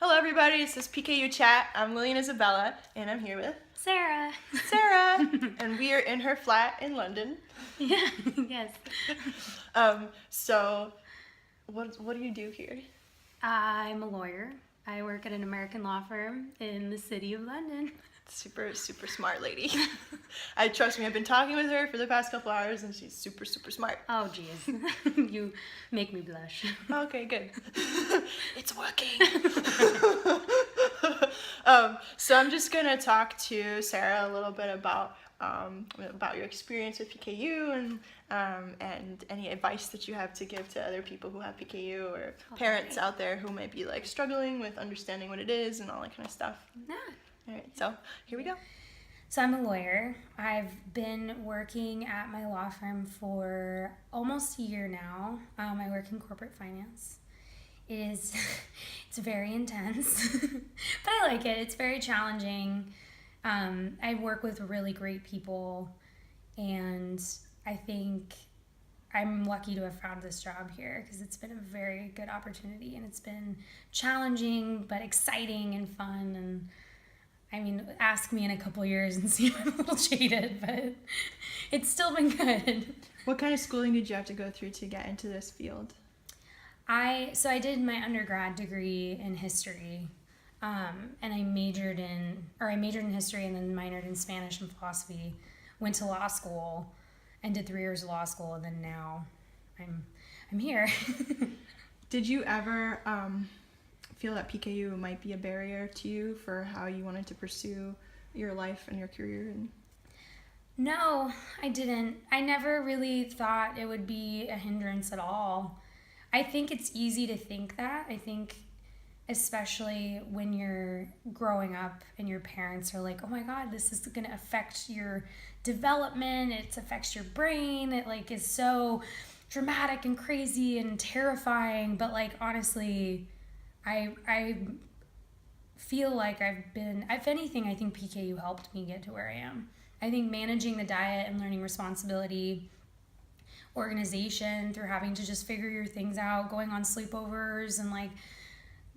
Hello everybody, this is PKU Chat. I'm Lillian Isabella, and I'm here with Sarah. Sarah, and we are in her flat in London. Yeah, yes. So, what do you do here? I'm a lawyer. I work at an American law firm in the city of London. Super smart lady. Trust me, I've been talking with her for the past couple hours, and she's super smart. Oh, geez. You make me blush. Okay, good. It's working. So I'm just gonna talk to Sarah a little bit about your experience with PKU and any advice that you have to give to other people who have PKU or parents out there who might be like struggling with understanding what it is and all that kind of stuff. Yeah. All right, so here we go. So I'm a lawyer. I've been working at my law firm for almost a year now. I work in corporate finance. It's very intense, but I like it. It's very challenging. I work with really great people, and I think I'm lucky to have found this job here because it's been a very good opportunity, and it's been challenging but exciting and fun. And I mean, ask me in a couple years and see if I'm a little jaded, but it's still been good. What kind of schooling did you have to go through to get into this field? I did my undergrad degree in history, and I majored in history and then minored in Spanish and philosophy. Went to law school and did 3 years of law school, and then now I'm here. Did you ever feel that PKU might be a barrier to you for how you wanted to pursue your life and your career? No, I didn't. I never really thought it would be a hindrance at all. I think it's easy to think that. I think especially when you're growing up and your parents are like, oh my God, this is going to affect your development. It affects your brain. It like is so dramatic and crazy and terrifying. But like, honestly, I feel like if anything, I think PKU helped me get to where I am. I think managing the diet and learning responsibility, organization through having to just figure your things out, going on sleepovers and like,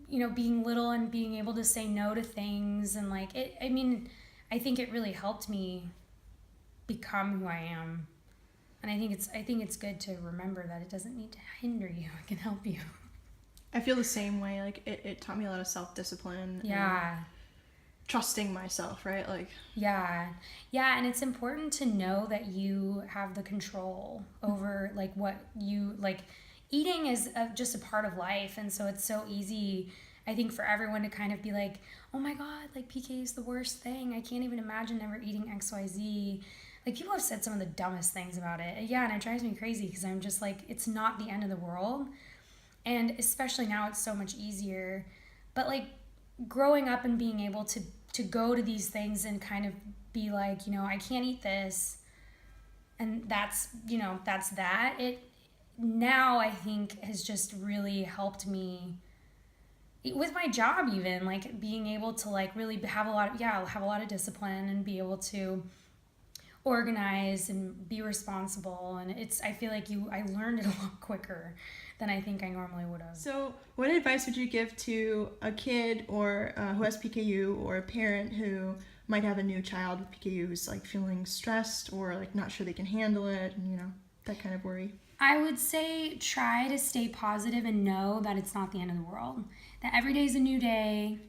you know, being little and being able to say no to things and like it, I mean, I think it really helped me become who I am. And I think it's good to remember that it doesn't need to hinder you, it can help you. I feel the same way. Like it taught me a lot of self-discipline. Yeah. Trusting myself, right? Like yeah, and it's important to know that you have the control over like what you like. Eating is just a part of life, and so it's so easy, I think, for everyone to kind of be like, oh my God, like PK is the worst thing, I can't even imagine ever eating XYZ. Like people have said some of the dumbest things about it, yeah, and it drives me crazy because I'm just like, it's not the end of the world. And especially now it's so much easier, but like growing up and being able to go to these things and kind of be like, you know, I can't eat this, and that's, you know, that's that. It now I think has just really helped me with my job, even like being able to like really have a lot of discipline and be able to organize and be responsible. And I feel like I learned it a lot quicker than I think I normally would have. So what advice would you give to a kid or who has PKU, or a parent who might have a new child with PKU who's like feeling stressed or like not sure they can handle it, and you know, that kind of worry? I would say try to stay positive and know that it's not the end of the world, that every day is a new day.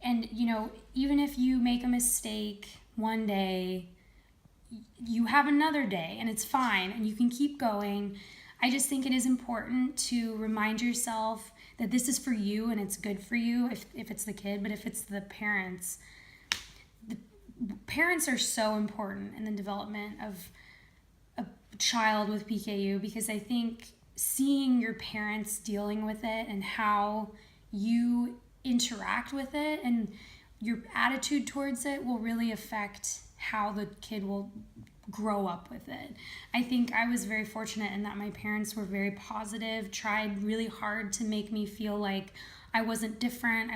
And you know, even if you make a mistake one day, you have another day and it's fine and you can keep going. I just think it is important to remind yourself that this is for you and it's good for you if it's the kid, but if it's the parents are so important in the development of a child with PKU, because I think seeing your parents dealing with it and how you interact with it and your attitude towards it will really affect how the kid will grow up with it. I think I was very fortunate in that my parents were very positive, tried really hard to make me feel like I wasn't different.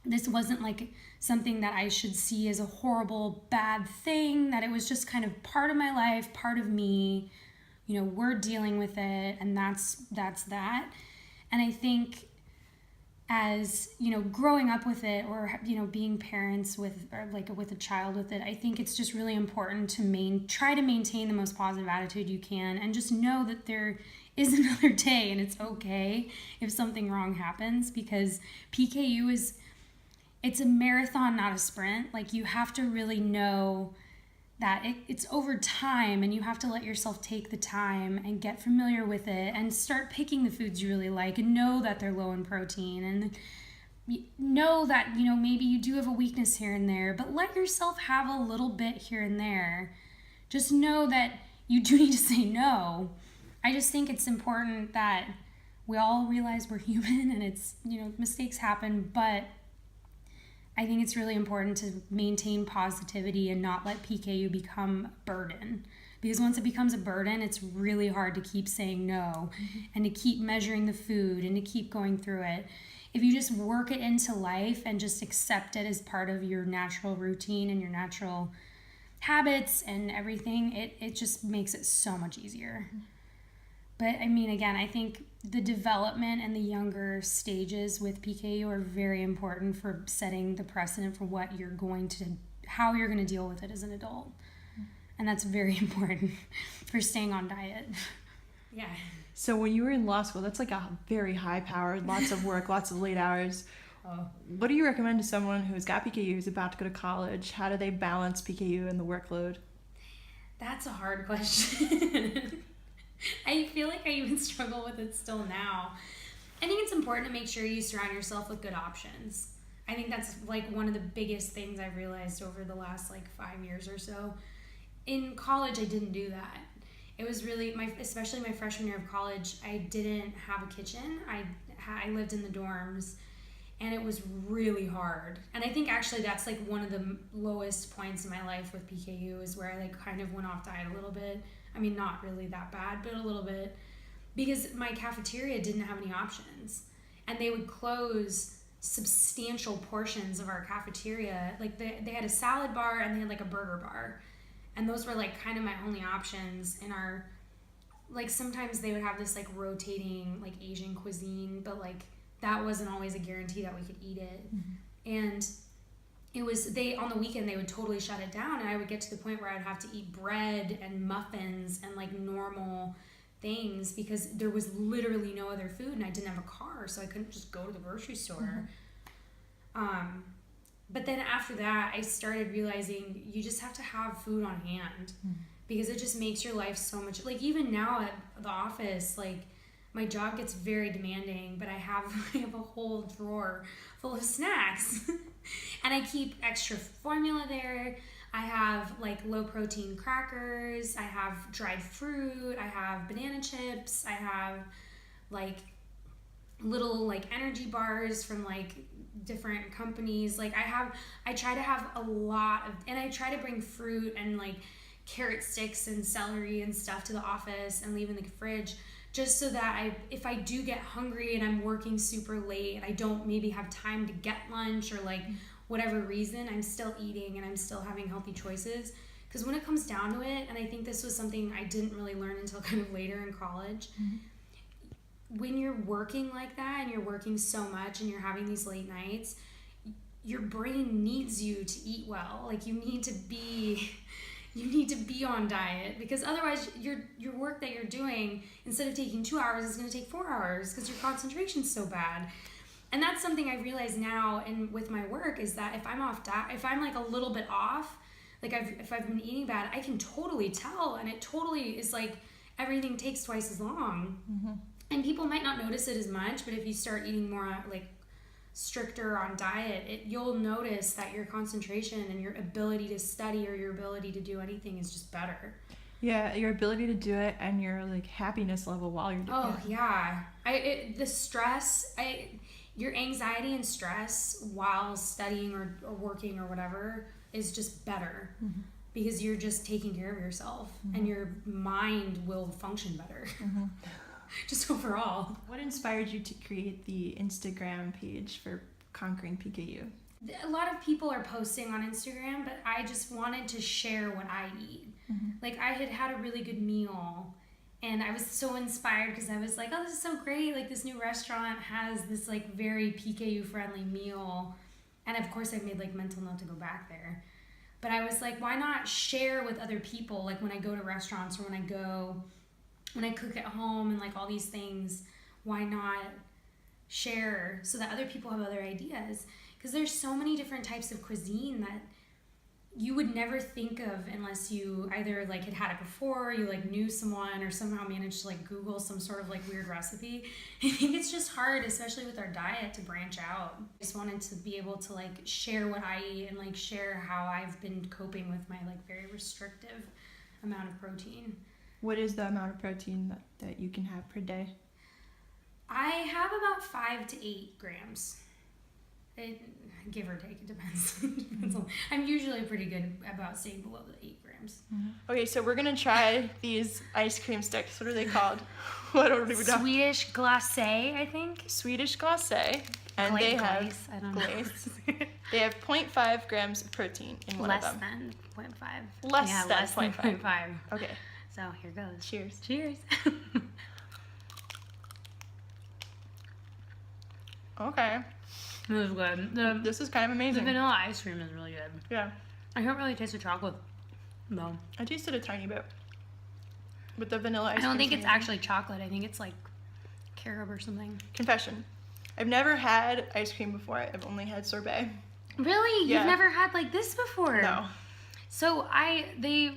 This wasn't like something that I should see as a horrible, bad thing, that it was just kind of part of my life, part of me. You know, we're dealing with it, and that's that. And I think as growing up with it, or being parents with, or like with a child with it, I think it's just really important to try to maintain the most positive attitude you can, and just know that there is another day, and it's okay if something wrong happens, because PKU it's a marathon, not a sprint. Like, you have to really know that it's over time, and you have to let yourself take the time and get familiar with it, and start picking the foods you really like, and know that they're low in protein, and know that maybe you do have a weakness here and there, but let yourself have a little bit here and there. Just know that you do need to say no. I just think it's important that we all realize we're human, and it's mistakes happen, but I think it's really important to maintain positivity and not let PKU become a burden. Because once it becomes a burden, it's really hard to keep saying no, and to keep measuring the food, and to keep going through it. If you just work it into life and just accept it as part of your natural routine and your natural habits and everything, it just makes it so much easier. But I mean, again, I think the development and the younger stages with PKU are very important for setting the precedent for how you're going to deal with it as an adult. And that's very important for staying on diet. Yeah. So when you were in law school, that's like a very high powered, lots of work, lots of late hours. What do you recommend to someone who's got PKU, who's about to go to college? How do they balance PKU and the workload? That's a hard question. I feel like I even struggle with it still now. I think it's important to make sure you surround yourself with good options. I think that's like one of the biggest things I've realized over the last 5 years or so. In college, I didn't do that. It was really, especially my freshman year of college, I didn't have a kitchen. I lived in the dorms, and it was really hard. And I think actually that's one of the lowest points in my life with PKU, is where I kind of went off diet a little bit. I mean, not really that bad, but a little bit, because my cafeteria didn't have any options, and they would close substantial portions of our cafeteria. They had a salad bar, and they had a burger bar, and those were kind of my only options in our, sometimes they would have this rotating Asian cuisine, but that wasn't always a guarantee that we could eat it. And it was, on the weekend, they would totally shut it down, and I would get to the point where I'd have to eat bread and muffins and normal things, because there was literally no other food, and I didn't have a car, so I couldn't just go to the grocery store. But then after that, I started realizing you just have to have food on hand, because it just makes your life so much, even now at the office, my job gets very demanding, but I have a whole drawer full of snacks. And I keep extra formula there. I have low protein crackers. I have dried fruit. I have banana chips. I have little energy bars from different companies. I try to have a lot of, and I try to bring fruit and carrot sticks and celery and stuff to the office and leave in the fridge, just so that if I do get hungry and I'm working super late and I don't maybe have time to get lunch, or whatever reason, I'm still eating and I'm still having healthy choices. Because when it comes down to it, and I think this was something I didn't really learn until kind of later in college, when you're working like that and you're working so much and you're having these late nights, your brain needs you to eat well. You need to be on diet, because otherwise your work that you're doing, instead of taking 2 hours, is going to take 4 hours, because your concentration's so bad. And that's something I realize now, and with my work, is that if I'm off diet, if I'm a little bit off, if I've been eating bad, I can totally tell, and it totally is everything takes twice as long. And people might not notice it as much, but if you start eating more stricter on diet, you'll notice that your concentration and your ability to study, or your ability to do anything, is just better. Yeah, your ability to do it, and your happiness level while you're doing it. Oh yeah, your anxiety and stress while studying or working or whatever is just better, because you're just taking care of yourself, and your mind will function better. Just overall. What inspired you to create the Instagram page for Conquering PKU? A lot of people are posting on Instagram, but I just wanted to share what I eat. I had a really good meal, And I was so inspired because I was like, oh, this is so great. Like, this new restaurant has this, like, very PKU friendly meal. And of course, I made, like, mental note to go back there. But I was like, why not share with other people? Like, when I go to restaurants or when I cook at home and, like, all these things, why not share so that other people have other ideas? Because there's so many different types of cuisine that you would never think of unless you either like had it before, you like knew someone, or somehow managed to like Google some sort of like weird recipe. I think it's just hard, especially with our diet, to branch out. I just wanted to be able to like share what I eat and like share how I've been coping with my like very restrictive amount of protein. What is the amount of protein that you can have per day? I have about 5 to 8 grams. Give or take, it depends. I'm usually pretty good about staying below the 8 grams. Okay, so we're gonna try these ice cream sticks. What are they called? What are we doing? Swedish glacé, I think. Swedish glacé, and they have glaze. I don't know. glaze. They have 0.5 grams of protein in one Less of them. than 0.5. Less than 0.5. Okay. So here goes. Cheers. Cheers. Okay. It was good. This is kind of The amazing. vanilla ice cream is really good. Yeah. I don't really taste the chocolate, though. I tasted a tiny bit. But the vanilla ice I cream. don't think it's actually chocolate. I think it's like carob or something. Confession. I've never had ice cream before. I've only had sorbet. Really? Yeah. You've never had like this before? No. So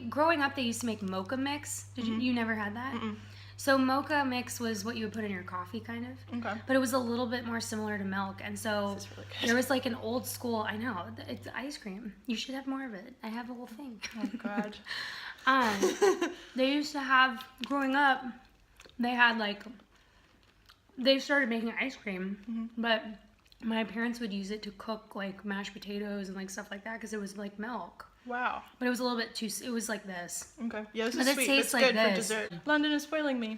growing up, they used to make mocha mix. You never had that? Mm-mm. So mocha mix was what you would put in your coffee, kind of. Okay. But it was a little bit more similar to milk, and so This is really good. there was like an old school. I know it's ice cream. You should have more of it. I have a whole thing. Oh God. They used to have growing up. They had like they started making ice cream, but my parents would use it to cook like mashed potatoes and like stuff like that because it was like milk. Wow. But it was a little bit too. It was like this. Okay. Yeah, this But is it sweet. tastes It's like good for this. dessert. London is spoiling me.